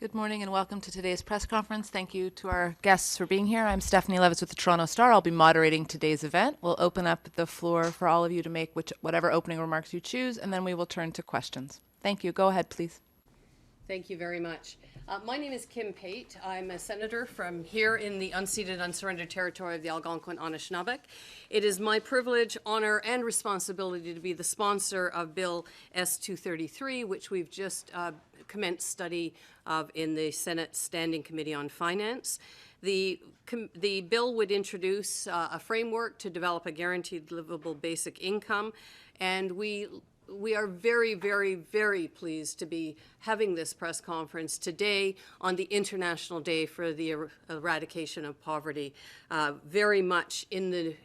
Good morning and welcome to today's press conference. Thank you to our guests for being here. I'm Stephanie Levitz with the Toronto Star. I'll be moderating today's event. We'll open up the floor for all of you to make whatever opening remarks you choose, and then we will turn to questions. Thank you. Go ahead, please. Thank you very much. My name is Kim Pate. I'm a senator from here in the unceded, unsurrendered territory of the Algonquin Anishinaabe. It is my privilege, honor, and responsibility to be the sponsor of Bill S-233, which we've just commenced study of in the Senate Standing Committee on Finance. The bill would introduce a framework to develop a guaranteed livable basic income, and we are very, very, very pleased to be having this press conference today on the International Day for the Eradication of Poverty. Very much in the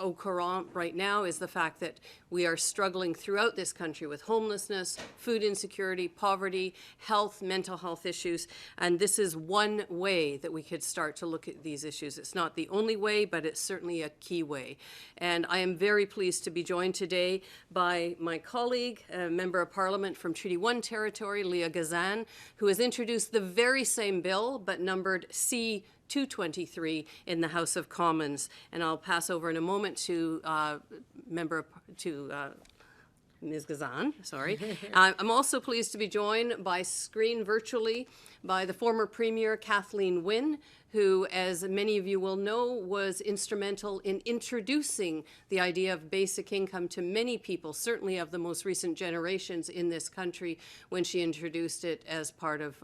au courant right now is the fact that we are struggling throughout this country with homelessness, food insecurity, poverty, health, mental health issues, and this is one way that we could start to look at these issues. It's not the only way, but it's certainly a key way. And I am very pleased to be joined today by my colleague, a Member of Parliament from Treaty 1 territory, Leah Gazan, who has introduced the very same bill, but numbered C-223 in the House of Commons. And I'll pass over in a moment to Ms. Gazan, sorry. I'm also pleased to be joined by screen virtually by the former Premier Kathleen Wynne, who, as many of you will know, was instrumental in introducing the idea of basic income to many people, certainly of the most recent generations in this country, when she introduced it as part of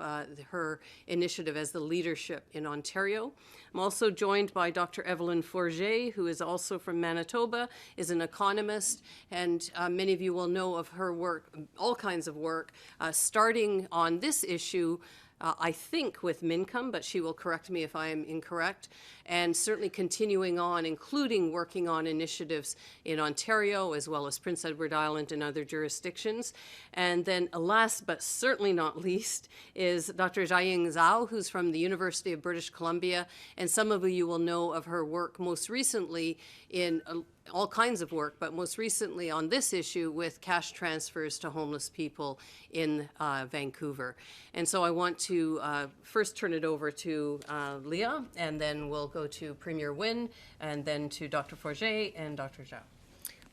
her initiative as the leadership in Ontario. I'm also joined by Dr. Evelyn Forget, who is also from Manitoba, is an economist, and many of you will know of her work, all kinds of work, starting on this issue I think with Mincome, but she will correct me if I am incorrect, and certainly continuing on, including working on initiatives in Ontario as well as Prince Edward Island and other jurisdictions. And then last but certainly not least is Dr. Jiaying Zhao, who's from the University of British Columbia, and some of you will know of her work most recently in all kinds of work, but most recently on this issue with cash transfers to homeless people in Vancouver. And so I want to first turn it over to Leah, and then we'll go to Premier Wynne, and then to Dr. Forget and Dr. Zhao.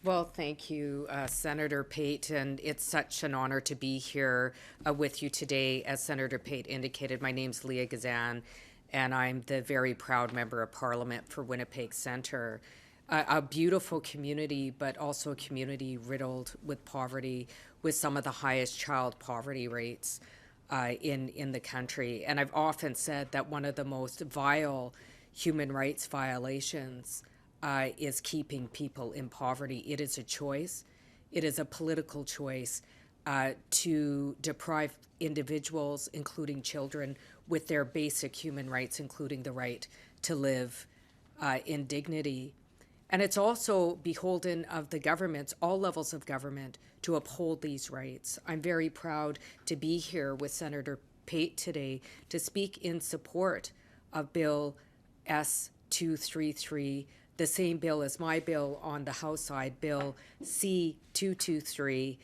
Well, thank you, Senator Pate, and it's such an honor to be here with you today. As Senator Pate indicated, my name's Leah Gazan, and I'm the very proud Member of Parliament for Winnipeg Centre. A beautiful community, but also a community riddled with poverty, with some of the highest child poverty rates in the country. And I've often said that one of the most vile human rights violations is keeping people in poverty. It is a choice. It is a political choice to deprive individuals, including children, with their basic human rights, including the right to live in dignity. And it's also beholden of the governments, all levels of government, to uphold these rights. I'm very proud to be here with Senator Pate today to speak in support of Bill S-233, the same bill as my bill on the House side, Bill C-223,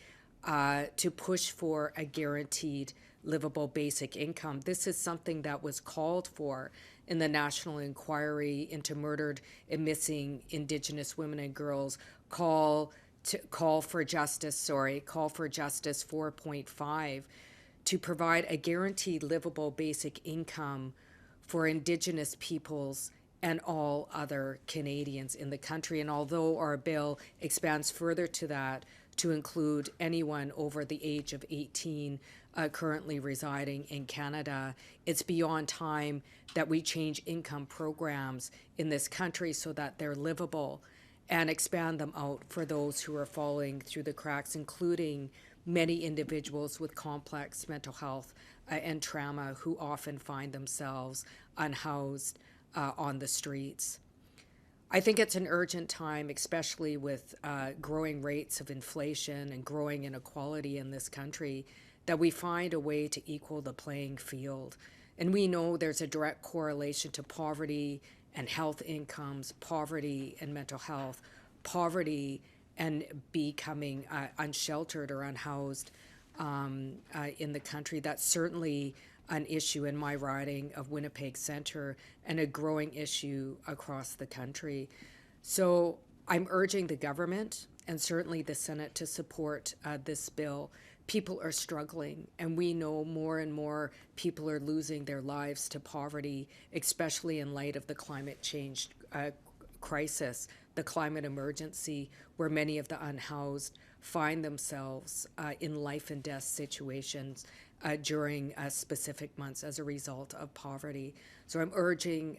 to push for a guaranteed livable basic income. This is something that was called for in the National Inquiry into Murdered and Missing Indigenous Women and Girls, Call for Justice 4.5, to provide a guaranteed livable basic income for Indigenous peoples and all other Canadians in the country. And although our bill expands further to that, to include anyone over the age of 18 currently residing in Canada, it's beyond time that we change income programs in this country so that they're livable and expand them out for those who are falling through the cracks, including many individuals with complex mental health and trauma who often find themselves unhoused on the streets. I think it's an urgent time, especially with growing rates of inflation and growing inequality in this country, that we find a way to equal the playing field. And we know there's a direct correlation to poverty and health incomes, poverty and mental health, poverty and becoming unsheltered or unhoused in the country. That's certainly an issue in my riding of Winnipeg Centre and a growing issue across the country. So I'm urging the government and certainly the Senate to support this bill. People are struggling, and we know more and more people are losing their lives to poverty, especially in light of the climate change crisis, the climate emergency, where many of the unhoused find themselves in life and death situations during specific months as a result of poverty. So I'm urging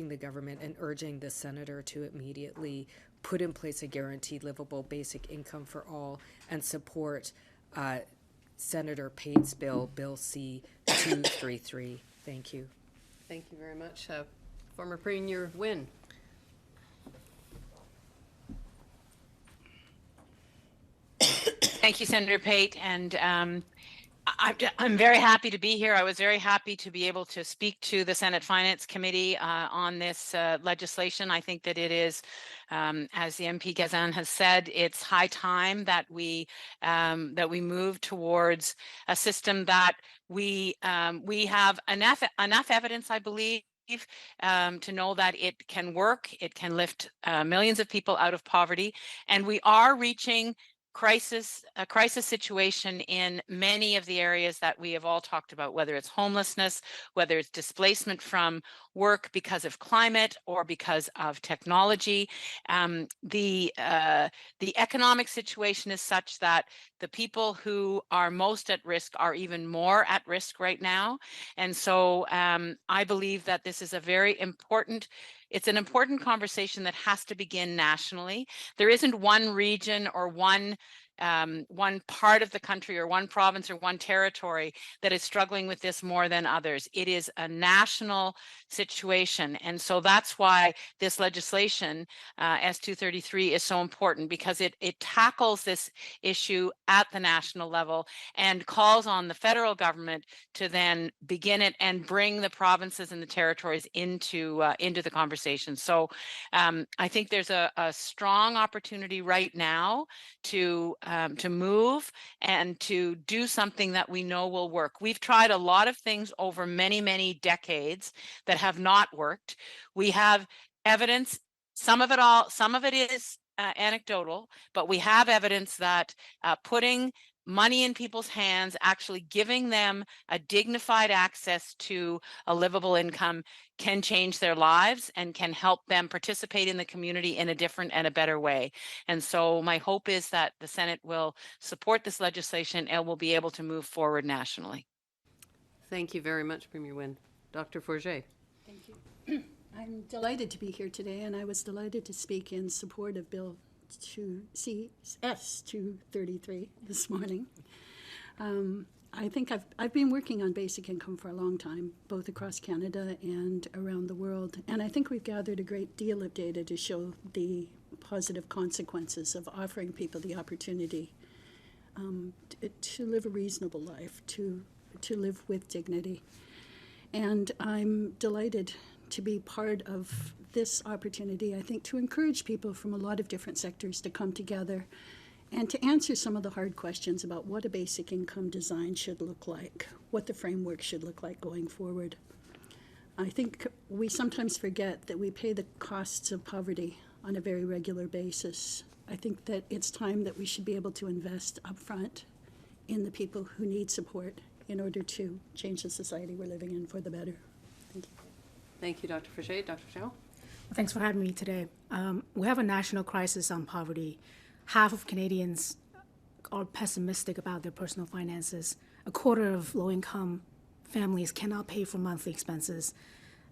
the government and urging the senator to immediately put in place a guaranteed livable basic income for all and support Senator Pate's bill, Bill C-233. Thank you. Thank you very much. Former Premier Wynne. Thank you, Senator Pate, and I'm very happy to be here. I was very happy to be able to speak to the Senate Finance Committee on this legislation. I think that it is, as the MP Gazan has said, it's high time that we move towards a system that we have enough evidence, I believe, to know that it can work. It can lift millions of people out of poverty, and we are reaching a crisis situation in many of the areas that we have all talked about, whether it's homelessness, whether it's displacement from work because of climate or because of technology. The economic situation is such that the people who are most at risk are even more at risk right now. And so I believe that this is it's an important conversation that has to begin nationally. There isn't one region or one part of the country or one province or one territory that is struggling with this more than others. It is a national situation. And so that's why this legislation, S-233, is so important, because it tackles this issue at the national level and calls on the federal government to then begin it and bring the provinces and the territories into the conversation. So I think there's a strong opportunity right now to move and to do something that we know will work. We've tried a lot of things over many, many decades that have not worked. We have evidence, some of it is anecdotal, but we have evidence that putting money in people's hands, actually giving them a dignified access to a livable income, can change their lives and can help them participate in the community in a different and a better way. And so my hope is that the Senate will support this legislation and will be able to move forward nationally. Thank you very much, Premier Wynne. Dr. Forget. Thank you. I'm delighted to be here today, and I was delighted to speak in support of Bill S-233 this morning. I think I've been working on basic income for a long time, both across Canada and around the world, and I think we've gathered a great deal of data to show the positive consequences of offering people the opportunity to live a reasonable life, to live with dignity. And I'm delighted to be part of this opportunity, I think, to encourage people from a lot of different sectors to come together and to answer some of the hard questions about what a basic income design should look like, what the framework should look like going forward. I think we sometimes forget that we pay the costs of poverty on a very regular basis. I think that it's time that we should be able to invest upfront in the people who need support in order to change the society we're living in for the better. Thank you. Thank you, Dr. Forget. Dr. Chow? Thanks for having me today. We have a national crisis on poverty. Half of Canadians are pessimistic about their personal finances. A quarter of low-income families cannot pay for monthly expenses.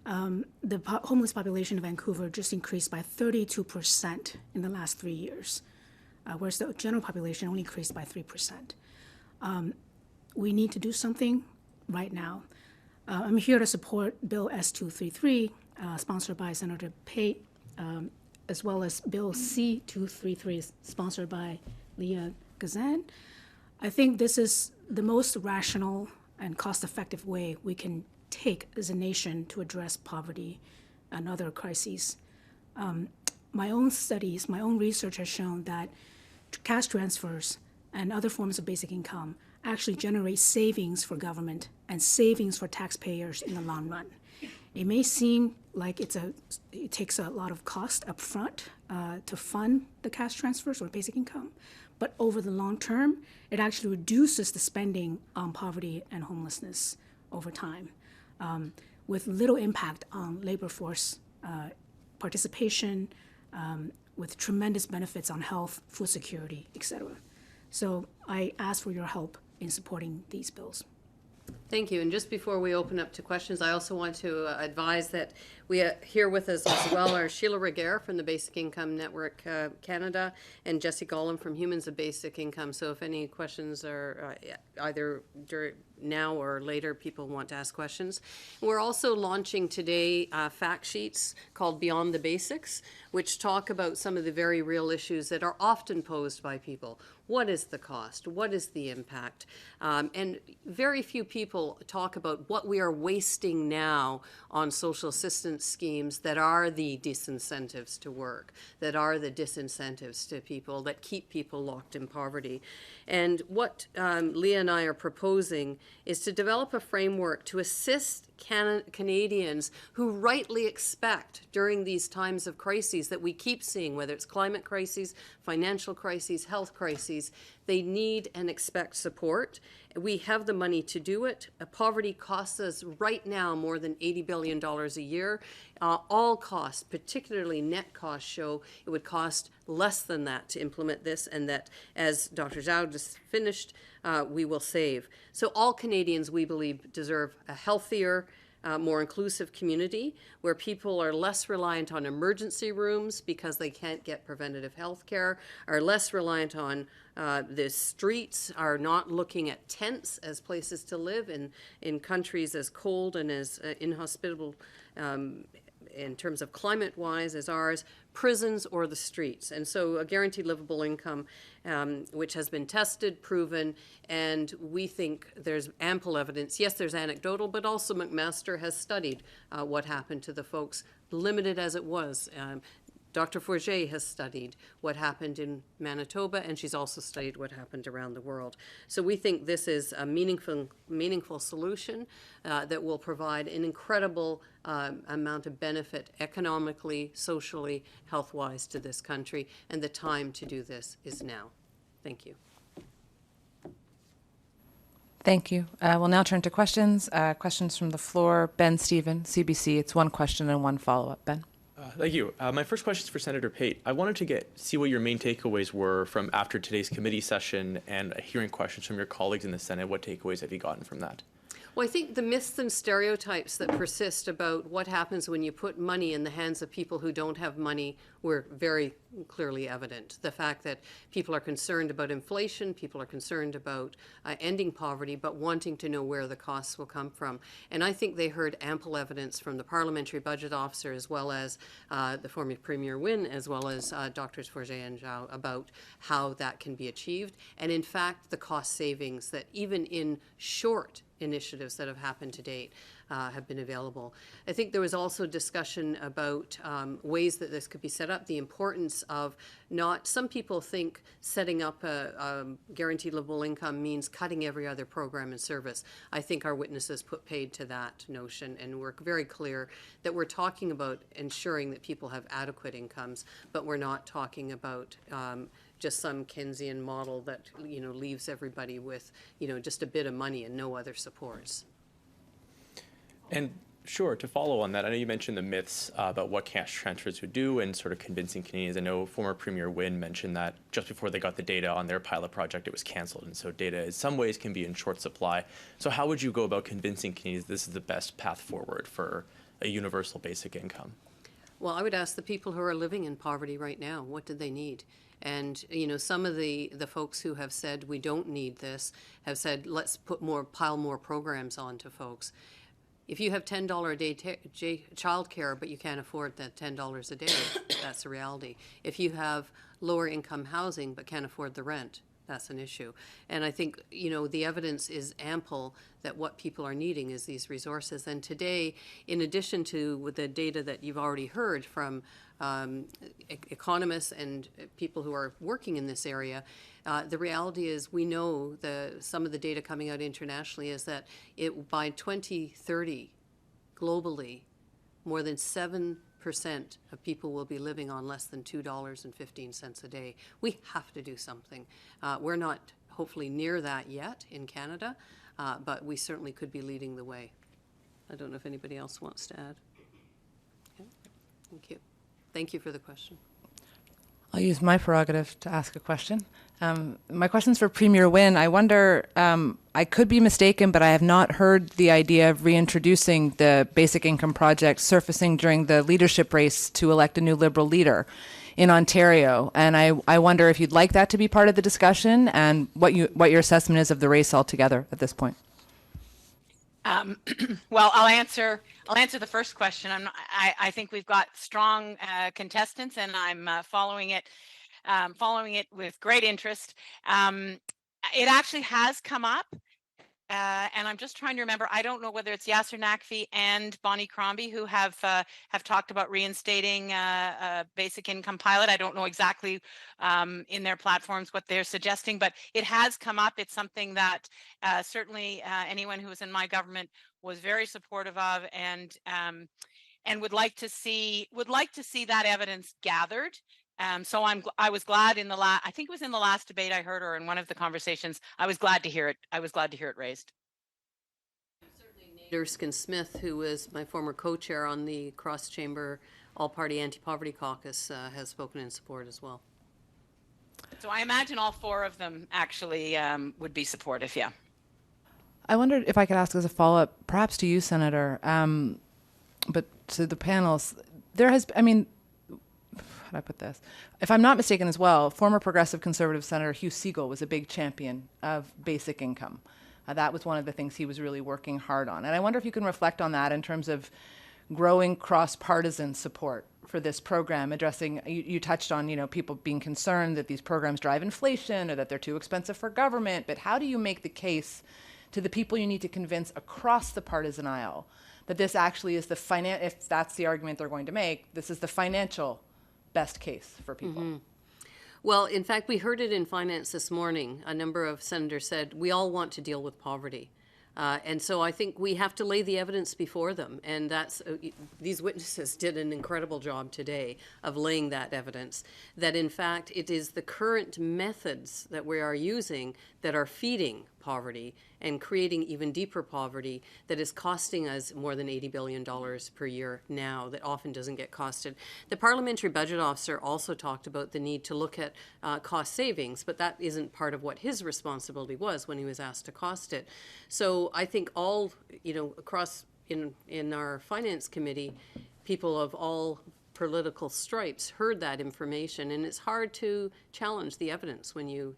The homeless population of Vancouver just increased by 32% in the last 3 years, whereas the general population only increased by 3%. We need to do something right now. I'm here to support Bill S-233, sponsored by Senator Pate, as well as Bill C-233, sponsored by Leah Gazan. I think this is the most rational and cost-effective way we can take as a nation to address poverty and other crises. My own studies, my own research has shown that cash transfers and other forms of basic income actually generate savings for government and savings for taxpayers in the long run. It may seem like it takes a lot of cost up front to fund the cash transfers or basic income, but over the long term, it actually reduces the spending on poverty and homelessness over time, with little impact on labor force participation, with tremendous benefits on health, food security, etc. So I ask for your help in supporting these bills. Thank you. And just before we open up to questions, I also want to advise that we here with us as well are Sheila Reguer from the Basic Income Network Canada and Jesse Gollum from Humans of Basic Income. So if any questions are either now or later, people want to ask questions. We're also launching today fact sheets called Beyond the Basics, which talk about some of the very real issues that are often posed by people. What is the cost? What is the impact? And very few people talk about what we are wasting now on social assistance schemes that are the disincentives to work, that are the disincentives to people, that keep people locked in poverty. And what Leah and I are proposing is to develop a framework to assist Canadians who rightly expect during these times of crises that we keep seeing, whether it's climate crises, financial crises, health crises, they need and expect support. We have the money to do it. Poverty costs us right now more than $80 billion a year. All costs, particularly net costs, show it would cost less than that to implement this, and that, as Dr. Zhao just finished, we will save. So all Canadians, we believe, deserve a healthier, more inclusive community where people are less reliant on emergency rooms because they can't get preventative health care, are less reliant on the streets, are not looking at tents as places to live in countries as cold and as inhospitable in terms of climate-wise as ours, prisons or the streets. And so a guaranteed livable income, which has been tested, proven, and we think there's ample evidence. Yes, there's anecdotal, but also McMaster has studied what happened to the folks, limited as it was. Dr. Forget has studied what happened in Manitoba, and she's also studied what happened around the world. So we think this is a meaningful solution that will provide an incredible amount of benefit economically, socially, health-wise to this country, and the time to do this is now. Thank you. Thank you. We'll now turn to questions. Questions from the floor. Ben Stephen, CBC. It's one question and one follow-up. Ben. Thank you. My first question is for Senator Pate. I wanted to see what your main takeaways were from after today's committee session and hearing questions from your colleagues in the Senate. What takeaways have you gotten from that? Well, I think the myths and stereotypes that persist about what happens when you put money in the hands of people who don't have money were very clearly evident. The fact that people are concerned about inflation, people are concerned about ending poverty, but wanting to know where the costs will come from. And I think they heard ample evidence from the parliamentary budget officer, as well as the former Premier Wynne, as well as Drs. Forget and Zhao, about how that can be achieved. And in fact, the cost savings that even in short initiatives that have happened to date have been available. I think there was also discussion about ways that this could be set up, the importance of some people think setting up a guaranteed livable income means cutting every other program and service. I think our witnesses put paid to that notion, and we're very clear that we're talking about ensuring that people have adequate incomes, but we're not talking about just some Keynesian model that leaves everybody with just a bit of money and no other supports. And sure, to follow on that, I know you mentioned the myths about what cash transfers would do and sort of convincing Canadians. I know former Premier Wynne mentioned that just before they got the data on their pilot project, it was canceled. And so data in some ways can be in short supply. So how would you go about convincing Canadians this is the best path forward for a universal basic income? Well, I would ask the people who are living in poverty right now, what do they need? And, some of the folks who have said we don't need this have said, let's pile more programs on to folks. If you have $10 a day child care, but you can't afford that $10 a day, that's a reality. If you have lower income housing, but can't afford the rent, that's an issue. And I think, the evidence is ample that what people are needing is these resources. And today, in addition to the data that you've already heard from economists and people who are working in this area, The reality is, we know some of the data coming out internationally is that by 2030, globally, more than 7% of people will be living on less than $2.15 a day. We have to do something. We're not hopefully near that yet in Canada, but we certainly could be leading the way. I don't know if anybody else wants to add. Okay. Thank you. Thank you for the question. I'll use my prerogative to ask a question. My question's for Premier Wynne. I wonder, I could be mistaken, but I have not heard the idea of reintroducing the Basic Income Project surfacing during the leadership race to elect a new Liberal leader in Ontario. And I wonder if you'd like that to be part of the discussion, and what your assessment is of the race altogether at this point. Well, I'll answer the first question. I think we've got strong contestants, and I'm following it with great interest. It actually has come up, and I'm just trying to remember. I don't know whether it's Yasser Naqvi and Bonnie Crombie who have talked about reinstating a basic income pilot. I don't know exactly in their platforms what they're suggesting, but it has come up. It's something that certainly anyone who was in my government was very supportive of, and would like to see that evidence gathered. So I was glad I think it was in the last debate I heard, or in one of the conversations, I was glad to hear it. I was glad to hear it raised. Certainly, Erskine Smith, who was my former co-chair on the cross-chamber all-party anti-poverty caucus, has spoken in support as well. So I imagine all four of them actually would be supportive. Yeah. I wondered if I could ask as a follow-up, perhaps to you, Senator, but to the panels. There has, how do I put this? If I'm not mistaken as well, former Progressive Conservative Senator Hugh Segal was a big champion of basic income. That was one of the things he was really working hard on. And I wonder if you can reflect on that in terms of growing cross-partisan support for this program, addressing, you touched on, people being concerned that these programs drive inflation or that they're too expensive for government, but how do you make the case to the people you need to convince across the partisan aisle that this actually is if that's the argument they're going to make, this is the financial best case for people? Mm-hmm. Well, in fact, we heard it in finance this morning. A number of senators said, we all want to deal with poverty. And so I think we have to lay the evidence before them. And these witnesses did an incredible job today of laying that evidence, that in fact it is the current methods that we are using that are feeding poverty and creating even deeper poverty that is costing us more than $80 billion per year now, that often doesn't get costed. The parliamentary budget officer also talked about the need to look at cost savings, but that isn't part of what his responsibility was when he was asked to cost it. So I think all, across in our finance committee, people of all political stripes heard that information, and it's hard to challenge the evidence when you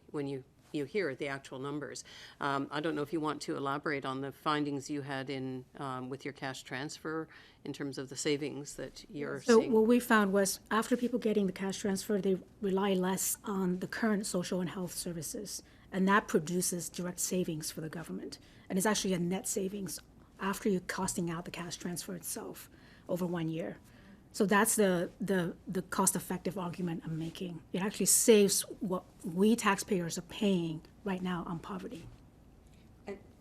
hear the actual numbers. I don't know if you want to elaborate on the findings you had in with your cash transfer in terms of the savings that you're So seeing. what we found was after people getting the cash transfer, they rely less on the current social and health services, and that produces direct savings for the government. And it's actually a net savings after you're costing out the cash transfer itself over 1 year. So that's the cost-effective argument I'm making. It actually saves what we taxpayers are paying right now on poverty.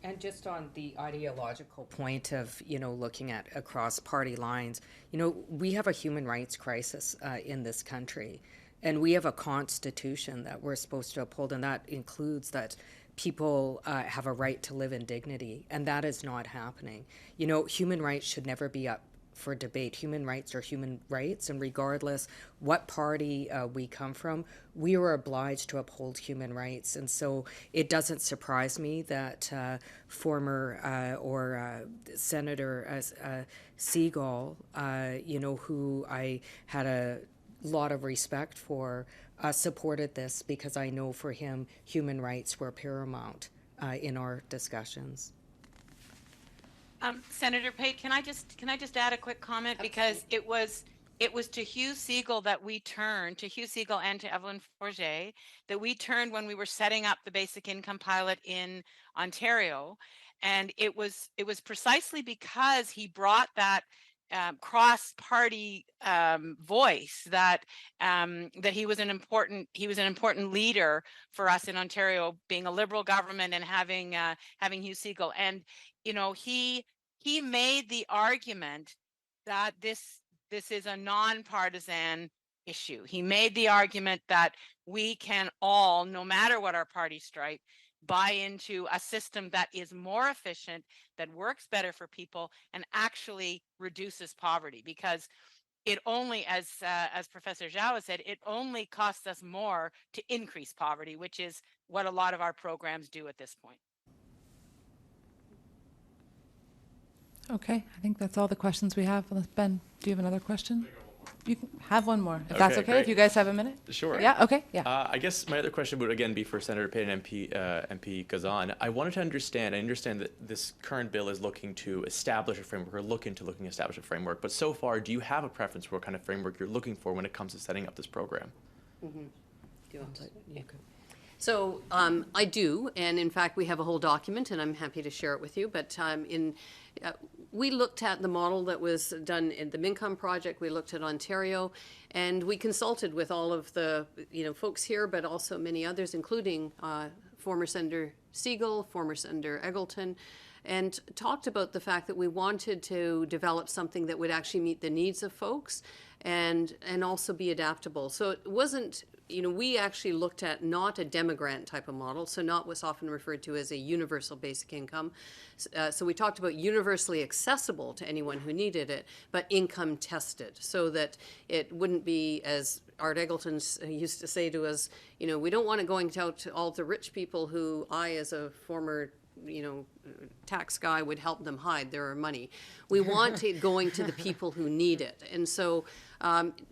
And just on the ideological point of, looking at across party lines, we have a human rights crisis in this country, and we have a constitution that we're supposed to uphold, and that includes that people have a right to live in dignity, and that is not happening. Human rights should never be up for debate. Human rights are human rights, and regardless what party we come from, we are obliged to uphold human rights. And so it doesn't surprise me that former Senator Segal, who I had a lot of respect for, supported this, because I know for him human rights were paramount in our discussions. Senator Pate, can I just add a quick comment? Because it was to Hugh Segal that we turned, to Hugh Segal and to Evelyn Forget, that we turned when we were setting up the basic income pilot in Ontario. And it was precisely because he brought that cross-party voice, that that he was an important leader for us in Ontario, being a Liberal government and having Hugh Segal. And he made the argument that this is a nonpartisan issue. He made the argument that we can all, no matter what our party stripe, buy into a system that is more efficient, that works better for people, and actually reduces poverty. Because it only, as Professor Zhao has said, it only costs us more to increase poverty, which is what a lot of our programs do at this point. Okay, I think that's all the questions we have. Unless, Ben, do you have another question? You can have one more, if that's Okay, okay, great. if you guys have a minute? Sure. Yeah, okay, yeah. I guess my other question would again be for Senator Payne and MP Gazan. I wanted to understand that this current bill is looking to establish a framework, or looking to establish a framework. But so far, do you have a preference for what kind of framework you're looking for when it comes to setting up this program? Do you want to? Yeah. So I do, and in fact, we have a whole document, and I'm happy to share it with you. But we looked at the model that was done in the Mincom project. We looked at Ontario, and we consulted with all of the folks here, but also many others, including former Senator Segal, former Senator Eggleton, and talked about the fact that we wanted to develop something that would actually meet the needs of folks and also be adaptable. So it wasn't, we actually looked at not a demogrant type of model, so not what's often referred to as a universal basic income. So we talked about universally accessible to anyone who needed it, but income tested, so that it wouldn't be, as Art Eggleton used to say to us, we don't want it going out to all the rich people who I, as a former tax guy, would help them hide their money. We want it going to the people who need it. And so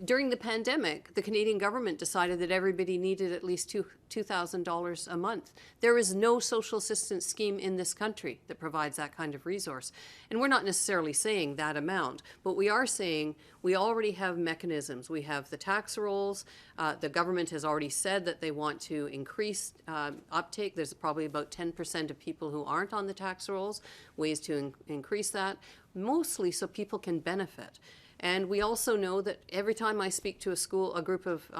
during the pandemic, the Canadian government decided that everybody needed at least $2,000 a month. There is no social assistance scheme in this country that provides that kind of resource. And we're not necessarily saying that amount, but we are saying we already have mechanisms. We have the tax rolls. The government has already said that they want to increase uptake. There's probably about 10% of people who aren't on the tax rolls, ways to increase that, mostly so people can benefit. And we also know that every time I speak to a group of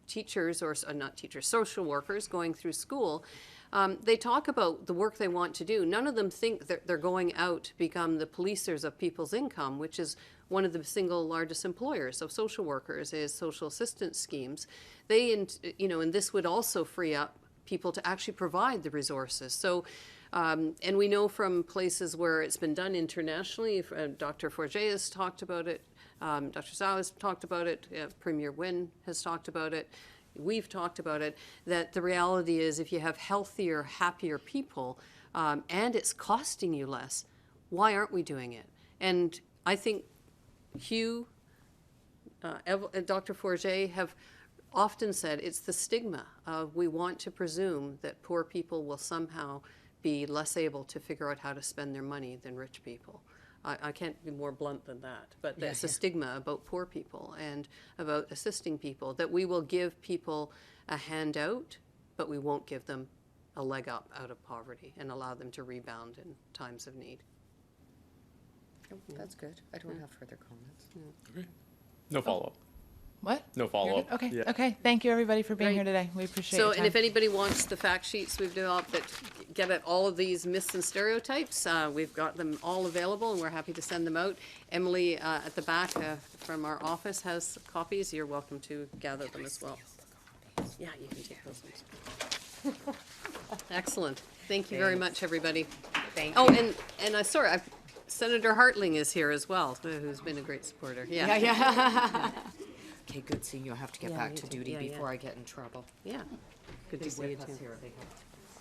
teachers, or not teachers, social workers going through school, they talk about the work they want to do. None of them think that they're going out to become the policers of people's income, which is one of the single largest employers of social workers, is social assistance schemes. And this would also free up people to actually provide the resources. So, and we know from places where it's been done internationally, Dr. Forget has talked about it, Dr. Zhao has talked about it, Premier Wynne has talked about it, we've talked about it, that the reality is if you have healthier, happier people, and it's costing you less, why aren't we doing it? And I think Hugh, Dr. Forget have often said it's the stigma of we want to presume that poor people will somehow be less able to figure out how to spend their money than rich people. I can't be more blunt than that, but that's a stigma about poor people and about assisting people, that we will give people a handout, but we won't give them a leg up out of poverty and allow them to rebound in times of need. That's good. I don't have further comments. Okay. No follow-up. What? No follow-up. Okay, Yeah. okay. Thank you, everybody, for being Great. here today. We appreciate So, your and time. if anybody wants the fact sheets we've developed that get at all of these myths and stereotypes, we've got them all available, and we're happy to send them out. Emily at the back from our office has copies. You're welcome to gather them as well. Yeah, you can take those ones. Excellent. Thank you very much, everybody. Thank Oh, you. and sorry, Senator Hartling is here as well, who's been a great supporter. Okay, good seeing you. I have to get back to duty before I get in trouble. Yeah. Good to see you too. Here, they have